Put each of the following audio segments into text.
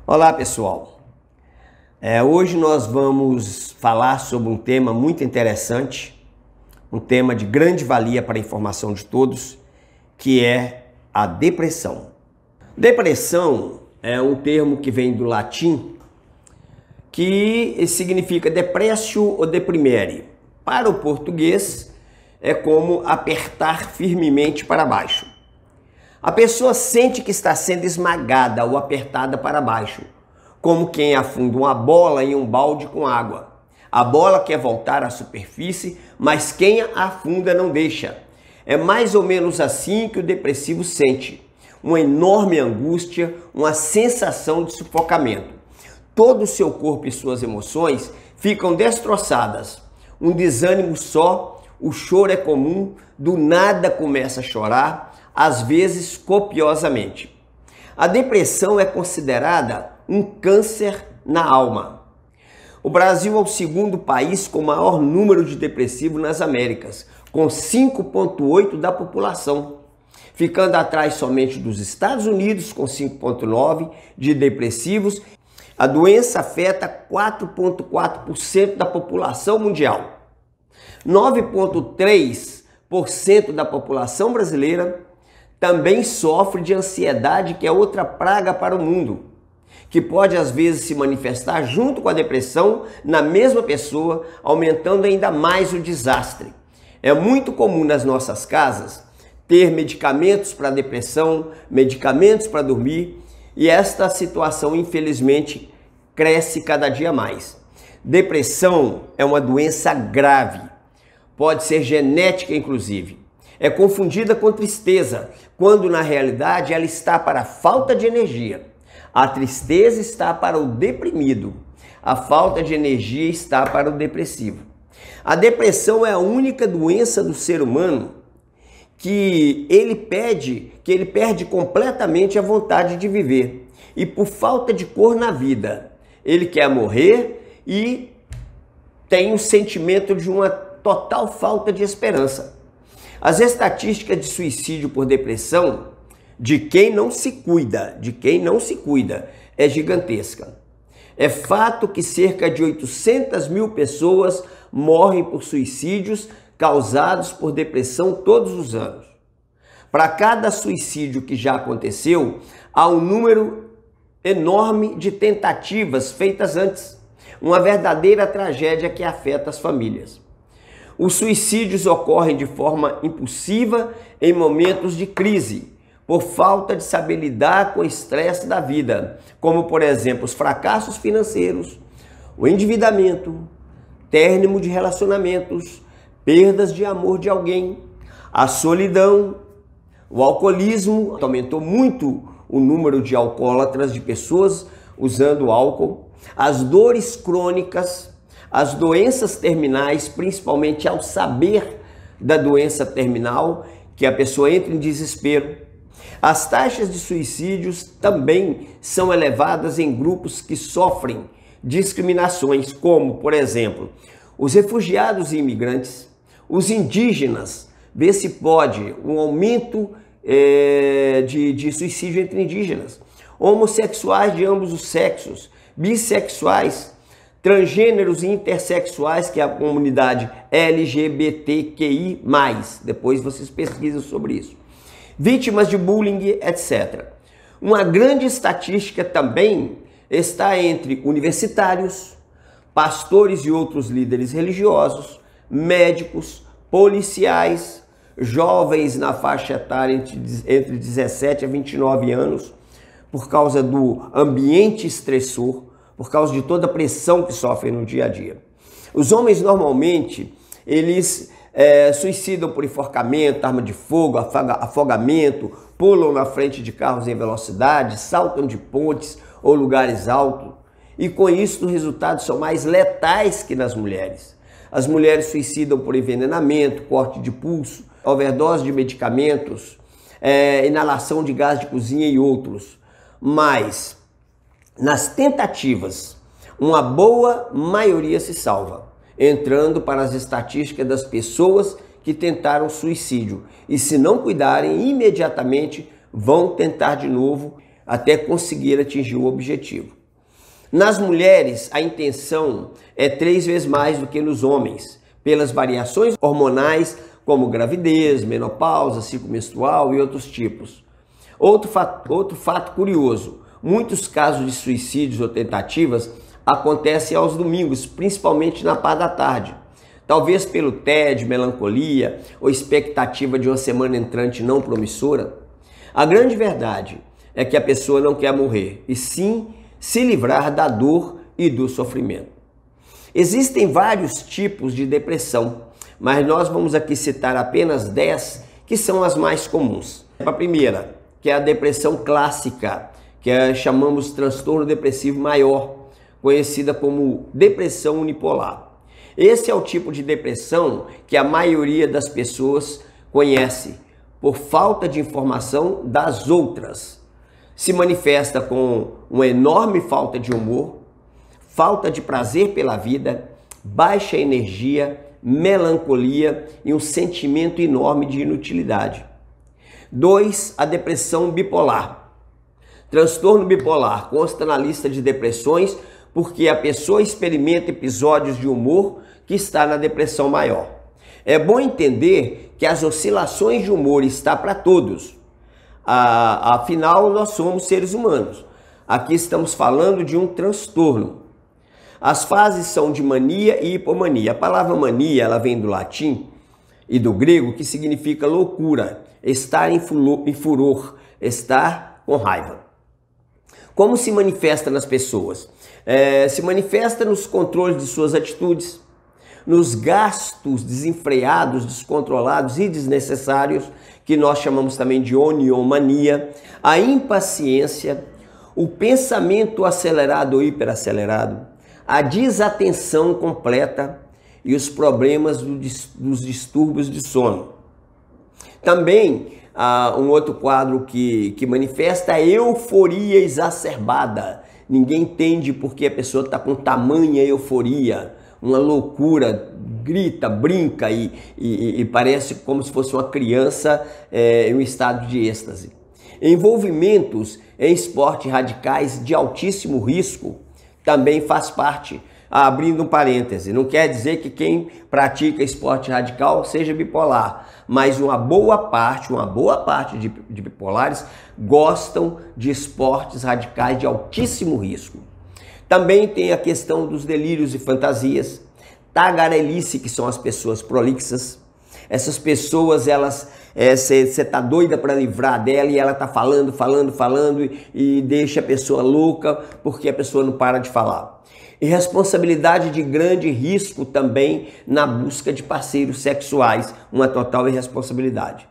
Olá pessoal, hoje nós vamos falar sobre um tema muito interessante, um tema de grande valia para a informação de todos, que é a depressão. Depressão é um termo que vem do latim, que significa depressio ou deprimere. Para o português é como apertar firmemente para baixo. A pessoa sente que está sendo esmagada ou apertada para baixo, como quem afunda uma bola em um balde com água. A bola quer voltar à superfície, mas quem a afunda não deixa. É mais ou menos assim que o depressivo sente. Uma enorme angústia, uma sensação de sufocamento. Todo o seu corpo e suas emoções ficam destroçadas. Um desânimo só, o choro é comum, do nada começa a chorar, às vezes copiosamente. A depressão é considerada um câncer na alma. O Brasil é o segundo país com maior número de depressivos nas Américas, com 5,8% da população, ficando atrás somente dos Estados Unidos, com 5,9% de depressivos. A doença afeta 4,4% da população mundial. 9,3% da população brasileira também sofre de ansiedade, que é outra praga para o mundo, que pode às vezes se manifestar junto com a depressão na mesma pessoa, aumentando ainda mais o desastre. É muito comum nas nossas casas ter medicamentos para depressão, medicamentos para dormir, e esta situação infelizmente cresce cada dia mais. Depressão é uma doença grave, pode ser genética inclusive. É confundida com tristeza, quando na realidade ela está para a falta de energia. A tristeza está para o deprimido, a falta de energia está para o depressivo. A depressão é a única doença do ser humano que ele perde completamente a vontade de viver. E por falta de cor na vida, ele quer morrer e tem o sentimento de uma total falta de esperança. As estatísticas de suicídio por depressão de quem não se cuida, é gigantesca. É fato que cerca de 800 mil pessoas morrem por suicídios causados por depressão todos os anos. Para cada suicídio que já aconteceu, há um número enorme de tentativas feitas antes. Uma verdadeira tragédia que afeta as famílias. Os suicídios ocorrem de forma impulsiva em momentos de crise, por falta de saber lidar com o estresse da vida, como por exemplo os fracassos financeiros, o endividamento, término de relacionamentos, perdas de amor de alguém, a solidão, o alcoolismo. Aumentou muito o número de alcoólatras, de pessoas usando álcool, as dores crônicas, as doenças terminais, principalmente ao saber da doença terminal, que a pessoa entra em desespero. As taxas de suicídios também são elevadas em grupos que sofrem discriminações, como, por exemplo, os refugiados e imigrantes, os indígenas. Vê se pode um aumento de suicídio entre indígenas, homossexuais de ambos os sexos, bissexuais, transgêneros e intersexuais, que é a comunidade LGBTQI+. Depois vocês pesquisam sobre isso. Vítimas de bullying, etc. Uma grande estatística também está entre universitários, pastores e outros líderes religiosos, médicos, policiais, jovens na faixa etária entre 17 a 29 anos, por causa do ambiente estressor, por causa de toda a pressão que sofrem no dia a dia. Os homens normalmente, eles suicidam por enforcamento, arma de fogo, afogamento, pulam na frente de carros em velocidade, saltam de pontes ou lugares altos. E com isso os resultados são mais letais que nas mulheres. As mulheres suicidam por envenenamento, corte de pulso, overdose de medicamentos, inalação de gás de cozinha e outros. Mas nas tentativas, uma boa maioria se salva, entrando para as estatísticas das pessoas que tentaram suicídio e, se não cuidarem, imediatamente vão tentar de novo até conseguir atingir o objetivo. Nas mulheres, a intenção é 3 vezes mais do que nos homens, pelas variações hormonais, como gravidez, menopausa, ciclo menstrual e outros tipos. Outro fato curioso, muitos casos de suicídios ou tentativas acontecem aos domingos, principalmente na parte da tarde. Talvez pelo tédio, melancolia ou expectativa de uma semana entrante não promissora. A grande verdade é que a pessoa não quer morrer, e sim se livrar da dor e do sofrimento. Existem vários tipos de depressão, mas nós vamos aqui citar apenas 10 que são as mais comuns. A primeira, que é a depressão clássica, que chamamos transtorno depressivo maior, conhecida como depressão unipolar. Esse é o tipo de depressão que a maioria das pessoas conhece por falta de informação das outras. Se manifesta com uma enorme falta de humor, falta de prazer pela vida, baixa energia, melancolia e um sentimento enorme de inutilidade. 2. A depressão bipolar. Transtorno bipolar consta na lista de depressões porque a pessoa experimenta episódios de humor que está na depressão maior. É bom entender que as oscilações de humor estão para todos. Afinal, nós somos seres humanos. Aqui estamos falando de um transtorno. As fases são de mania e hipomania. A palavra mania, ela vem do latim e do grego, que significa loucura, estar em furor, estar com raiva. Como se manifesta nas pessoas? Se manifesta nos controles de suas atitudes, nos gastos desenfreados, descontrolados e desnecessários, que nós chamamos também de oniomania, a impaciência, o pensamento acelerado ou hiperacelerado, a desatenção completa e os problemas dos distúrbios de sono. Também um outro quadro que manifesta a euforia exacerbada. Ninguém entende porque a pessoa está com tamanha euforia, uma loucura, grita, brinca e parece como se fosse uma criança em um estado de êxtase. Envolvimentos em esportes radicais de altíssimo risco também faz parte. Abrindo um parêntese, não quer dizer que quem pratica esporte radical seja bipolar, mas uma boa parte de bipolares gostam de esportes radicais de altíssimo risco. Também tem a questão dos delírios e fantasias, tagarelice, que são as pessoas prolixas. Essas pessoas, você tá doida para livrar dela e ela tá falando e deixa a pessoa louca porque a pessoa não para de falar. Irresponsabilidade de grande risco também na busca de parceiros sexuais, uma total irresponsabilidade.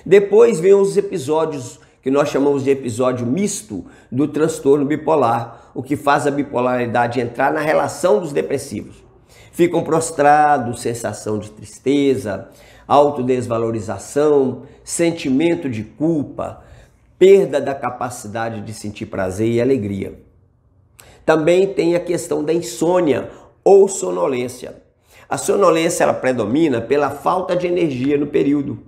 Depois vem os episódios que nós chamamos de episódio misto do transtorno bipolar, o que faz a bipolaridade entrar na relação dos depressivos. Ficam prostrados, sensação de tristeza, autodesvalorização, sentimento de culpa, perda da capacidade de sentir prazer e alegria. Também tem a questão da insônia ou sonolência. A sonolência ela predomina pela falta de energia no período.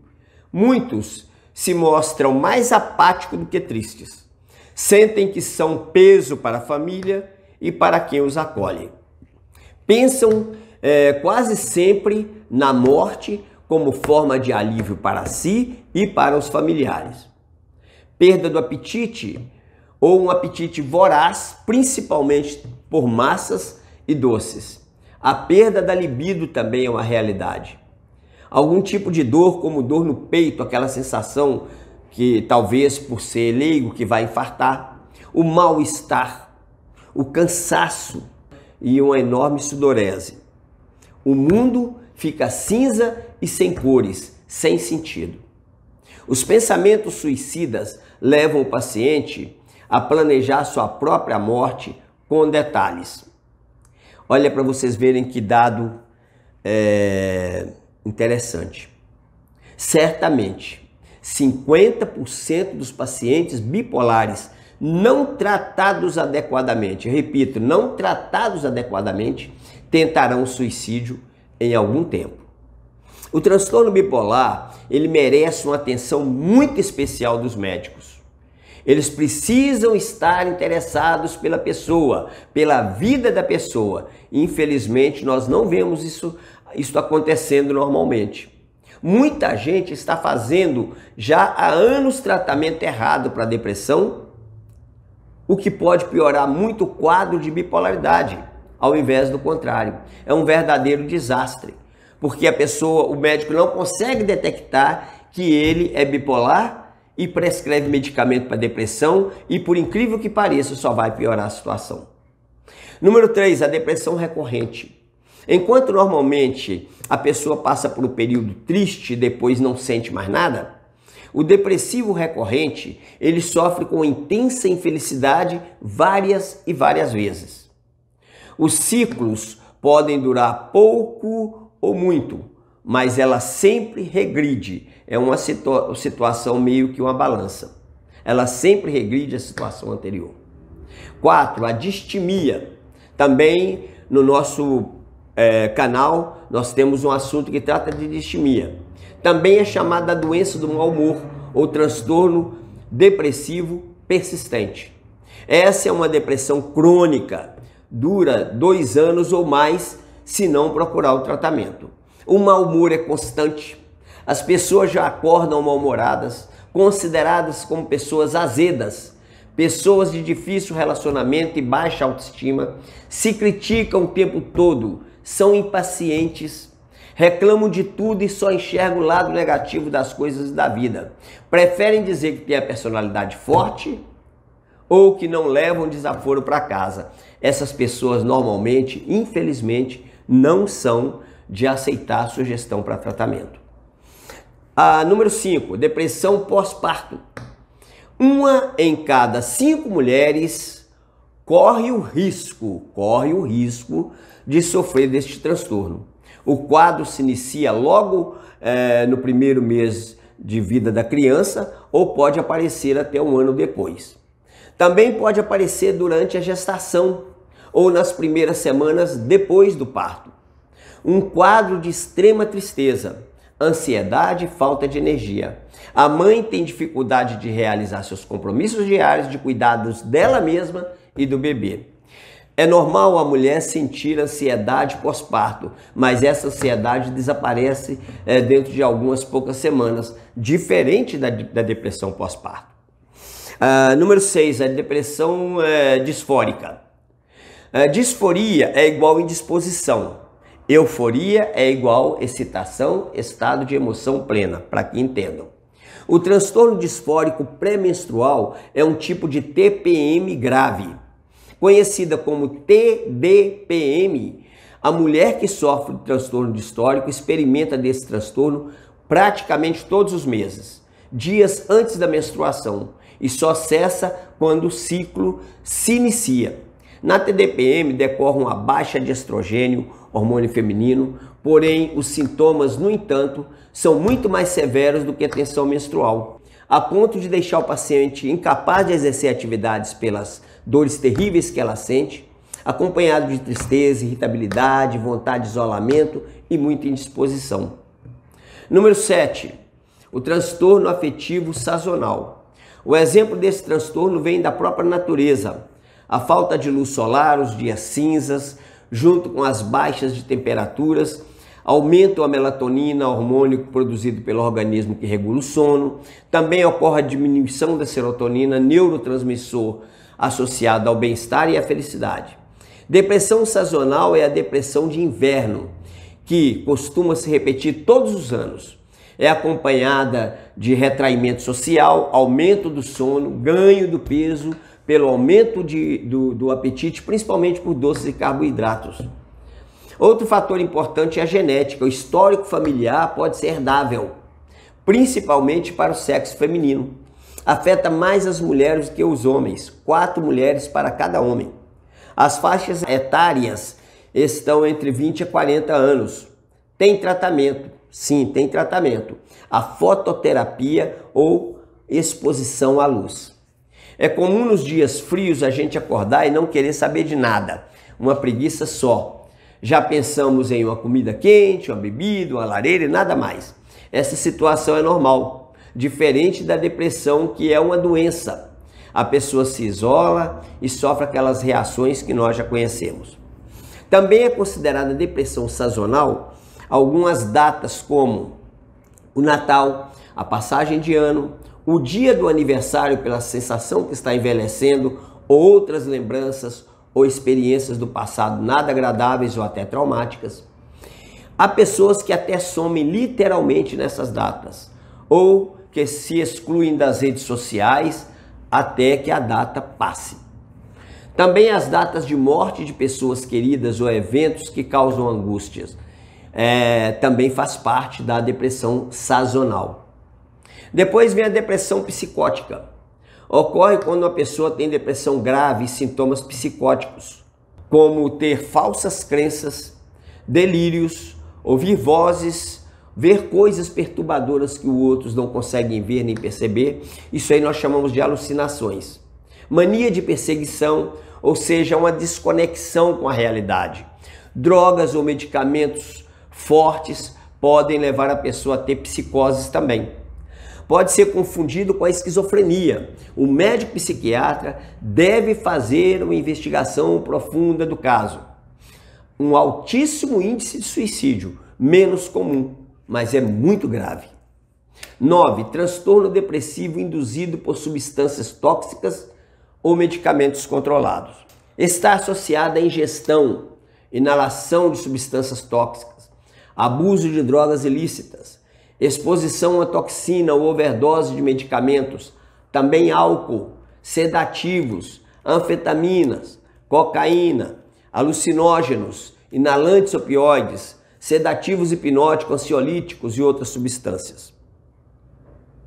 Muitos se mostram mais apáticos do que tristes. Sentem que são peso para a família e para quem os acolhe. Pensam quase sempre na morte como forma de alívio para si e para os familiares. Perda do apetite ou um apetite voraz, principalmente por massas e doces. A perda da libido também é uma realidade. Algum tipo de dor, como dor no peito, aquela sensação que talvez por ser leigo que vai infartar, o mal-estar, o cansaço e uma enorme sudorese. O mundo fica cinza e sem cores, sem sentido. Os pensamentos suicidas levam o paciente a planejar sua própria morte com detalhes. Olha para vocês verem que dado interessante. Certamente, 50% dos pacientes bipolares não tratados adequadamente, repito, não tratados adequadamente, tentarão suicídio em algum tempo. O transtorno bipolar, ele merece uma atenção muito especial dos médicos. Eles precisam estar interessados pela pessoa, pela vida da pessoa. Infelizmente, nós não vemos isso acontecendo normalmente. Muita gente está fazendo já há anos tratamento errado para depressão, o que pode piorar muito o quadro de bipolaridade, ao invés do contrário. É um verdadeiro desastre, porque o médico não consegue detectar que ele é bipolar e prescreve medicamento para depressão e, por incrível que pareça, só vai piorar a situação. Número 3, a depressão recorrente. Enquanto normalmente a pessoa passa por um período triste e depois não sente mais nada, o depressivo recorrente, ele sofre com intensa infelicidade várias e várias vezes. Os ciclos podem durar pouco ou muito, mas ela sempre regride. É uma situação meio que uma balança. Ela sempre regride a situação anterior. 4, a distimia. Também no nosso canal nós temos um assunto que trata de distimia. Também é chamada doença do mau humor ou transtorno depressivo persistente. Essa é uma depressão crônica, dura 2 anos ou mais se não procurar o tratamento. O mau humor é constante, as pessoas já acordam mal-humoradas, consideradas como pessoas azedas, pessoas de difícil relacionamento e baixa autoestima, se criticam o tempo todo, são impacientes, reclamam de tudo e só enxergam o lado negativo das coisas da vida. Preferem dizer que tem a personalidade forte ou que não levam desaforo para casa. Essas pessoas normalmente, infelizmente, não são de aceitar a sugestão para tratamento. Número 5, depressão pós-parto. 1 em cada 5 mulheres corre o risco de sofrer deste transtorno. O quadro se inicia logo no primeiro mês de vida da criança ou pode aparecer até 1 ano depois. Também pode aparecer durante a gestação ou nas primeiras semanas depois do parto. Um quadro de extrema tristeza, ansiedade e falta de energia. A mãe tem dificuldade de realizar seus compromissos diários de cuidados dela mesma e do bebê. É normal a mulher sentir ansiedade pós-parto, mas essa ansiedade desaparece dentro de algumas poucas semanas, diferente da depressão pós-parto. Número 6, a depressão disfórica. Disforia é igual indisposição. Euforia é igual excitação, estado de emoção plena, para que entendam. O transtorno disfórico pré-menstrual é um tipo de TPM grave, conhecida como TDPM. A mulher que sofre de transtorno disfórico experimenta desse transtorno praticamente todos os meses, dias antes da menstruação, e só cessa quando o ciclo se inicia. Na TDPM decorre uma baixa de estrogênio, hormônio feminino, porém os sintomas, no entanto, são muito mais severos do que a tensão menstrual, a ponto de deixar o paciente incapaz de exercer atividades pelas dores terríveis que ela sente, acompanhado de tristeza, irritabilidade, vontade de isolamento e muita indisposição. Número 7, o transtorno afetivo sazonal. O exemplo desse transtorno vem da própria natureza. A falta de luz solar, os dias cinzas, junto com as baixas de temperaturas, aumentam a melatonina, hormônio produzido pelo organismo que regula o sono. Também ocorre a diminuição da serotonina, neurotransmissor associado ao bem-estar e à felicidade. Depressão sazonal é a depressão de inverno, que costuma se repetir todos os anos. É acompanhada de retraimento social, aumento do sono, ganho do peso, pelo aumento do apetite, principalmente por doces e carboidratos. Outro fator importante é a genética. O histórico familiar pode ser herdável, principalmente para o sexo feminino. Afeta mais as mulheres que os homens, 4 mulheres para cada homem. As faixas etárias estão entre 20 a 40 anos. Tem tratamento? Sim, tem tratamento. A fototerapia ou exposição à luz. É comum nos dias frios a gente acordar e não querer saber de nada, uma preguiça só. Já pensamos em uma comida quente, uma bebida, uma lareira e nada mais. Essa situação é normal, diferente da depressão, que é uma doença. A pessoa se isola e sofre aquelas reações que nós já conhecemos. Também é considerada depressão sazonal algumas datas como o Natal, a passagem de ano, o dia do aniversário pela sensação que está envelhecendo, ou outras lembranças ou experiências do passado nada agradáveis ou até traumáticas. Há pessoas que até somem literalmente nessas datas, ou que se excluem das redes sociais até que a data passe. Também as datas de morte de pessoas queridas ou eventos que causam angústias. Também faz parte da depressão sazonal. Depois vem a depressão psicótica. Ocorre quando uma pessoa tem depressão grave e sintomas psicóticos, como ter falsas crenças, delírios, ouvir vozes, ver coisas perturbadoras que os outros não conseguem ver nem perceber. Isso aí nós chamamos de alucinações. Mania de perseguição, ou seja, uma desconexão com a realidade. Drogas ou medicamentos fortes podem levar a pessoa a ter psicoses também. Pode ser confundido com a esquizofrenia. O médico psiquiatra deve fazer uma investigação profunda do caso. Um altíssimo índice de suicídio, menos comum, mas é muito grave. 9. Transtorno depressivo induzido por substâncias tóxicas ou medicamentos controlados. Está associada à ingestão, inalação de substâncias tóxicas, abuso de drogas ilícitas, exposição a toxina ou overdose de medicamentos, também álcool, sedativos, anfetaminas, cocaína, alucinógenos, inalantes opioides, sedativos hipnóticos, ansiolíticos e outras substâncias.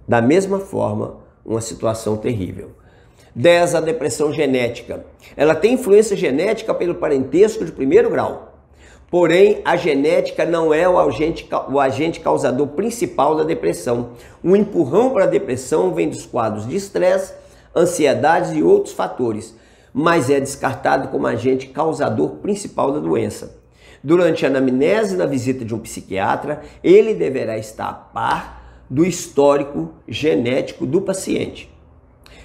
Da mesma forma, uma situação terrível. 10. A depressão genética. Ela tem influência genética pelo parentesco de primeiro grau. Porém, a genética não é o agente causador principal da depressão. Um empurrão para a depressão vem dos quadros de estresse, ansiedades e outros fatores, mas é descartado como agente causador principal da doença. Durante a anamnese na visita de um psiquiatra, ele deverá estar a par do histórico genético do paciente.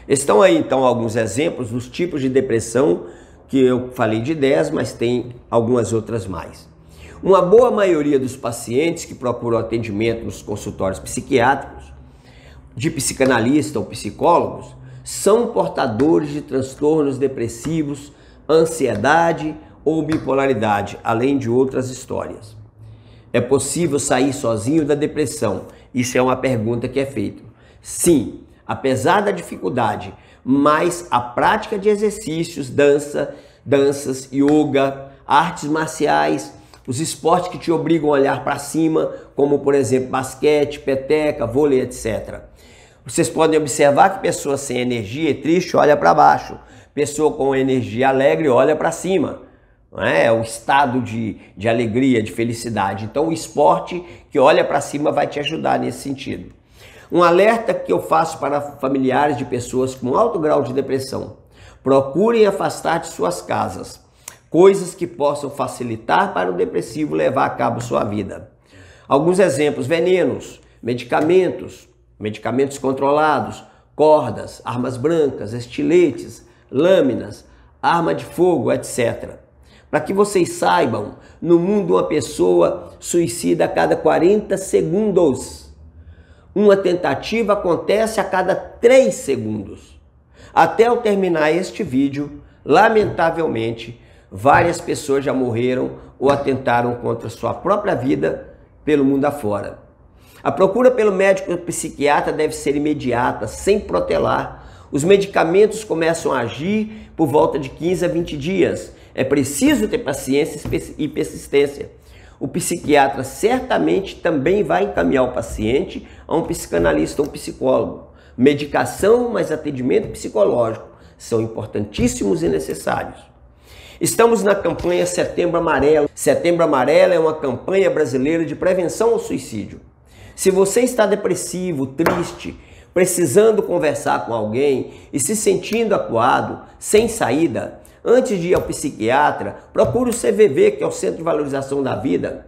Estão aí então alguns exemplos dos tipos de depressão, que eu falei de 10, mas tem algumas outras mais. Uma boa maioria dos pacientes que procuram atendimento nos consultórios psiquiátricos, de psicanalista ou psicólogos, são portadores de transtornos depressivos, ansiedade ou bipolaridade, além de outras histórias. É possível sair sozinho da depressão? Isso é uma pergunta que é feita. Sim, apesar da dificuldade, mas a prática de exercícios, danças, yoga, artes marciais, os esportes que te obrigam a olhar para cima, como por exemplo basquete, peteca, vôlei, etc. Vocês podem observar que pessoa sem energia e triste olha para baixo, pessoa com energia alegre olha para cima. Não é? É o estado de alegria, de felicidade. Então o esporte que olha para cima vai te ajudar nesse sentido. Um alerta que eu faço para familiares de pessoas com alto grau de depressão: procurem afastar de suas casas coisas que possam facilitar para o depressivo levar a cabo sua vida. Alguns exemplos: venenos, medicamentos controlados, cordas, armas brancas, estiletes, lâminas, arma de fogo, etc. Para que vocês saibam, no mundo uma pessoa suicida a cada 40 segundos. Uma tentativa acontece a cada 3 segundos. Até eu terminar este vídeo, lamentavelmente, várias pessoas já morreram ou atentaram contra sua própria vida pelo mundo afora. A procura pelo médico ou psiquiatra deve ser imediata, sem protelar. Os medicamentos começam a agir por volta de 15 a 20 dias. É preciso ter paciência e persistência. O psiquiatra certamente também vai encaminhar o paciente a um psicanalista ou um psicólogo. Medicação mais atendimento psicológico são importantíssimos e necessários. Estamos na campanha Setembro Amarelo. Setembro Amarelo é uma campanha brasileira de prevenção ao suicídio. Se você está depressivo, triste, precisando conversar com alguém e se sentindo acuado, sem saída, Antes de ir ao psiquiatra, procure o CVV, que é o Centro de Valorização da Vida.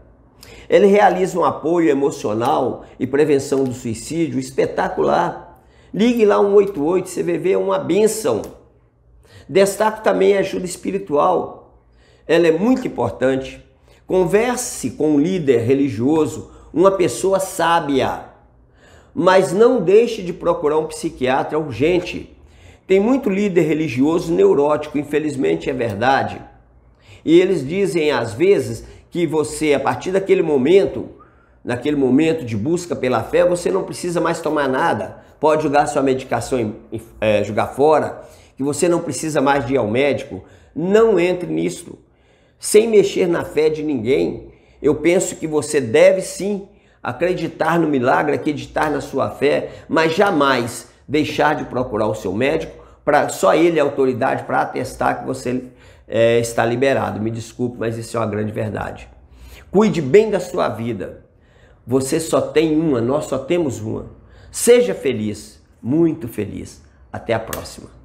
Ele realiza um apoio emocional e prevenção do suicídio espetacular. Ligue lá 188, CVV é uma bênção. Destaco também a ajuda espiritual. Ela é muito importante. Converse com um líder religioso, uma pessoa sábia. Mas não deixe de procurar um psiquiatra urgente. Tem muito líder religioso neurótico, infelizmente é verdade. E eles dizem às vezes que você, a partir daquele momento, naquele momento de busca pela fé, você não precisa mais tomar nada. Pode jogar sua medicação, jogar fora, que você não precisa mais de ir ao médico. Não entre nisso. Sem mexer na fé de ninguém, eu penso que você deve sim acreditar no milagre, acreditar na sua fé, mas jamais deixar de procurar o seu médico, para só ele é autoridade para atestar que você está liberado. Me desculpe, mas isso é uma grande verdade. Cuide bem da sua vida. Você só tem uma, nós só temos uma. Seja feliz, muito feliz. Até a próxima.